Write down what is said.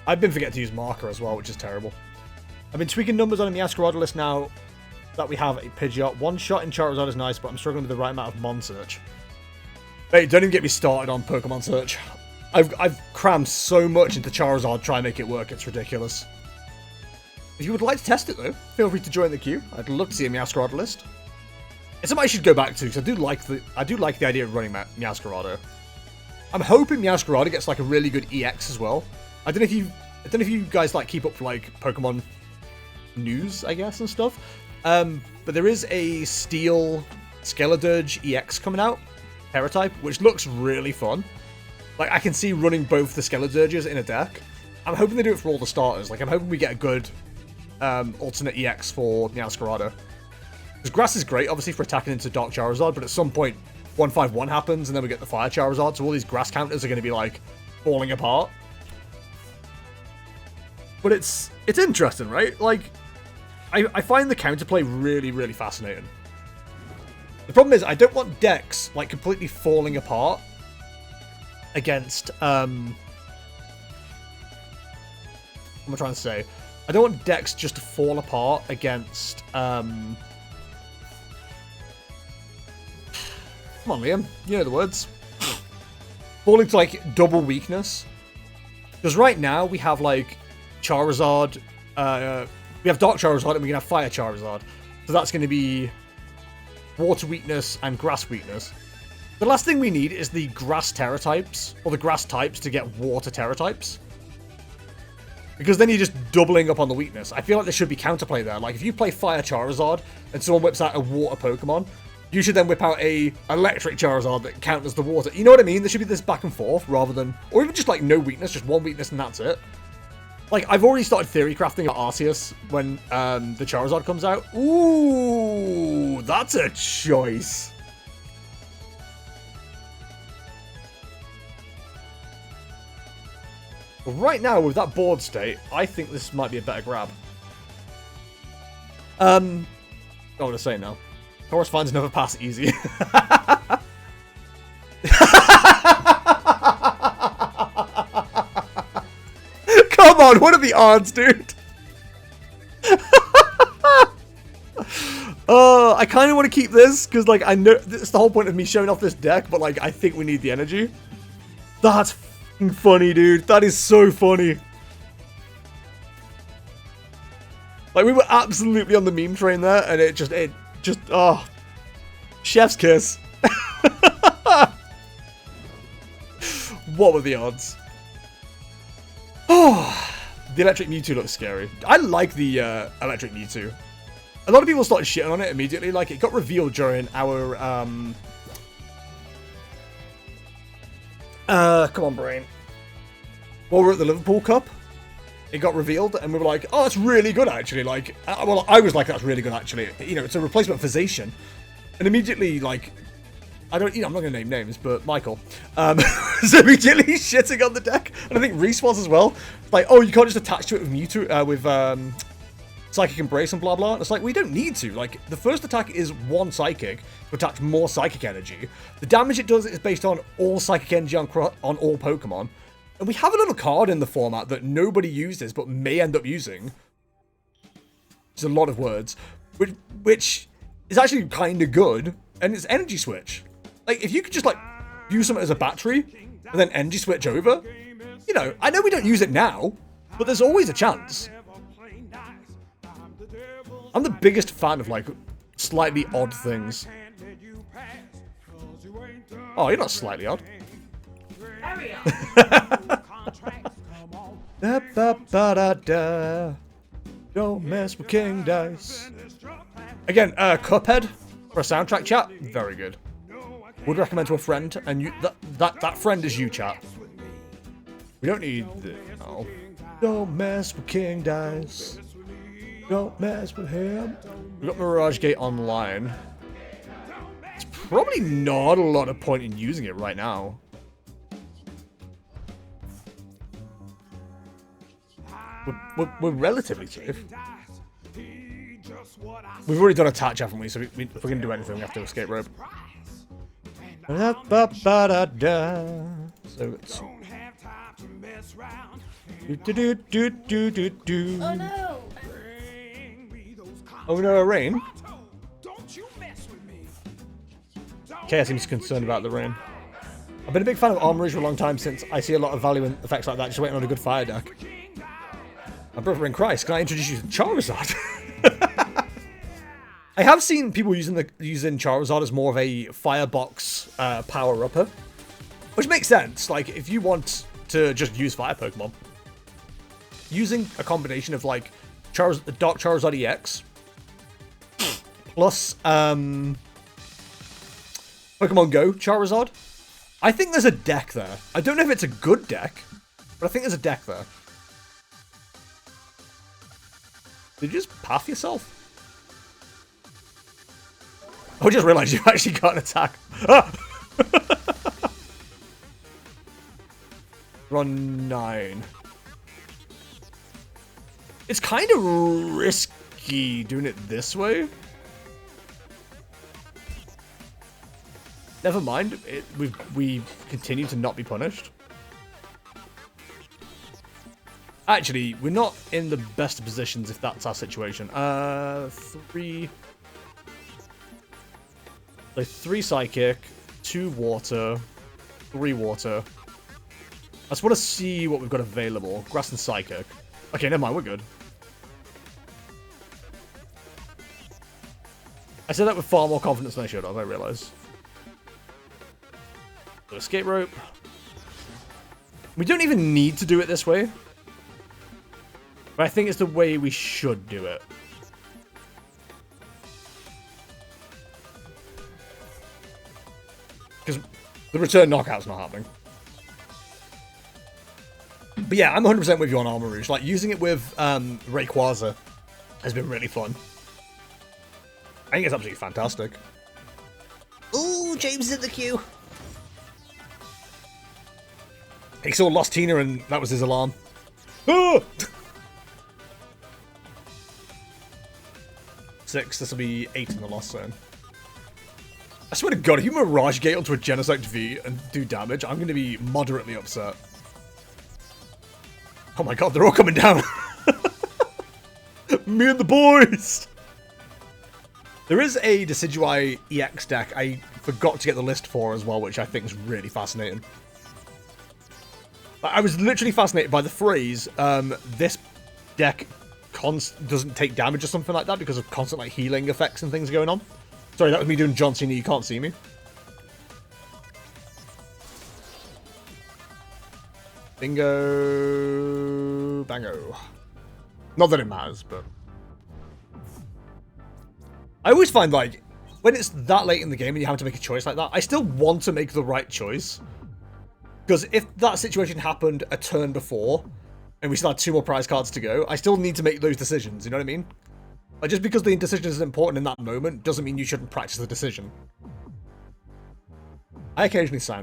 I've been forgetting to use marker as well, which is terrible. I've been tweaking numbers on the Meowscarada list now that we have a Pidgeot. One shot in Charizard is nice, but I'm struggling with the right amount of Mon Search. Hey, don't even get me started on Pokemon Search. I've crammed so much into Charizard to try and make it work, it's ridiculous. If you would like to test it though, feel free to join the queue. I'd love to see a Meowscarada list. It's something I should go back to, because I do like the idea of running Meowscarada. I'm hoping Meowscarada gets like a really good EX as well. I don't know if you guys like keep up for like Pokemon news, I guess, and stuff. But there is a Steel Skeledirge EX coming out, Terra-type, which looks really fun. Like, I can see running both the Skeledirges in a deck. I'm hoping they do it for all the starters. Like, I'm hoping we get a good alternate EX for Meowscarada. Because Grass is great, obviously, for attacking into Dark Charizard, but at some point, 151 happens, and then we get the Fire Charizard, so all these Grass counters are going to be, like, falling apart. But it's interesting, right? Like, I find the counterplay really, really fascinating. The problem is, I don't want decks, like, completely falling apart against, what am I trying to say? I don't want decks just to fall apart against, come on, Liam, you know the words. Falling to, like, double weakness. Because right now, we have, like, Charizard, we have Dark Charizard and we can have Fire Charizard. So that's going to be Water weakness and Grass weakness. The last thing we need is the Grass Terra types, or the Grass types to get Water Terra types. Because then you're just doubling up on the weakness. I feel like there should be counterplay there. Like, if you play Fire Charizard and someone whips out a Water Pokemon, you should then whip out a Electric Charizard that counters the Water. You know what I mean? There should be this back and forth rather than... Or even just, like, no weakness, just one weakness and that's it. Like, I've already started theory crafting Arceus when the Charizard comes out. Ooh, that's a choice. But right now, with that board state, I think this might be a better grab. I want to say now. Taurus finds another pass easy. Come on, what are the odds, dude? I kind of want to keep this, because, like, I know it's the whole point of me showing off this deck, but, like, I think we need the energy. That's f***ing funny, dude. That is so funny. Like, we were absolutely on the meme train there, and it just, oh. Chef's kiss. What were the odds? Oh, the Electric Mewtwo looks scary. I like the Electric Mewtwo. A lot of people started shitting on it immediately. Like, it got revealed during our, come on, brain. While we were at the Liverpool Cup, it got revealed, and we were like, oh, that's really good, actually. Like, well, I was like, that's really good, actually. You know, it's a replacement for Zacian. And immediately, like, I'm not going to name names, but Michael was immediately shitting on the deck. And I think Reese was as well. Like, oh, you can't just attach to it with Mewtwo, with Psychic Embrace and blah, blah. And it's like, we don't need to. Like, the first attack is one Psychic to attach more Psychic Energy. The damage it does is based on all Psychic Energy on all Pokemon. And we have a little card in the format that nobody uses, but may end up using. It's a lot of words. Which is actually kind of good. And it's Energy Switch. Like, if you could just, like, use something as a battery, and then Energy Switch over, you know, I know we don't use it now, but there's always a chance. I'm the biggest fan of, like, slightly odd things. Oh, you're not slightly odd. Da, ba, ba, da, da. Don't mess with King Dice. Again, Cuphead for a soundtrack, chat. Very good. Would recommend to a friend, and you, that friend is you, chat. We don't need the... Oh. Don't mess with King Dice. Don't mess with him. We got Mirage Gate online. It's probably not a lot of point in using it right now. We're relatively safe. We've already done a touch, haven't we? So if we're going to do anything, we have to escape rope. So it's... Do. Oh no! Oh no, rain. Okay, seems concerned about the rain. I've been a big fan of armories for a long time since I see a lot of value in effects like that, just waiting on a good fire deck. My brother in Christ, can I introduce you to Charizard? I have seen people using Charizard as more of a firebox power-upper, which makes sense. Like, if you want to just use fire Pokemon, using a combination of like Dark Charizard EX plus Pokemon Go Charizard, I think there's a deck there. I don't know if it's a good deck, but I think there's a deck there. Did you just path yourself? I just realized you actually got an attack. Ah! Run 9. It's kind of risky doing it this way. Never mind. We continue to not be punished. Actually, we're not in the best of positions if that's our situation. 3 psychic, 2 water, 3 water. I just want to see what we've got available. Grass and psychic. Okay, never mind, we're good. I said that with far more confidence than I should have, I realise. So escape rope. We don't even need to do it this way. But I think it's the way we should do it. Because the return knockout's not happening. But yeah, I'm 100% with you on Armor Rouge. Like, using it with Rayquaza has been really fun. I think it's absolutely fantastic. Ooh, James is in the queue. He saw Lost Tina and that was his alarm. Ah! 6, this will be 8 in the Lost Zone. I swear to God, if you Mirage Gate onto a Genesect V and do damage, I'm going to be moderately upset. Oh my God, they're all coming down. Me and the boys. There is a Decidueye EX deck I forgot to get the list for as well, which I think is really fascinating. I was literally fascinated by the phrase, this deck doesn't take damage or something like that because of constant like healing effects and things going on. Sorry, that was me doing John Cena, you can't see me. Bingo. Bango. Not that it matters, but... I always find, like, when it's that late in the game and you have to make a choice like that, I still want to make the right choice. Because if that situation happened a turn before, and we still had 2 more prize cards to go, I still need to make those decisions, you know what I mean? Like, just because the indecision is important in that moment, doesn't mean you shouldn't practice the decision. I occasionally sound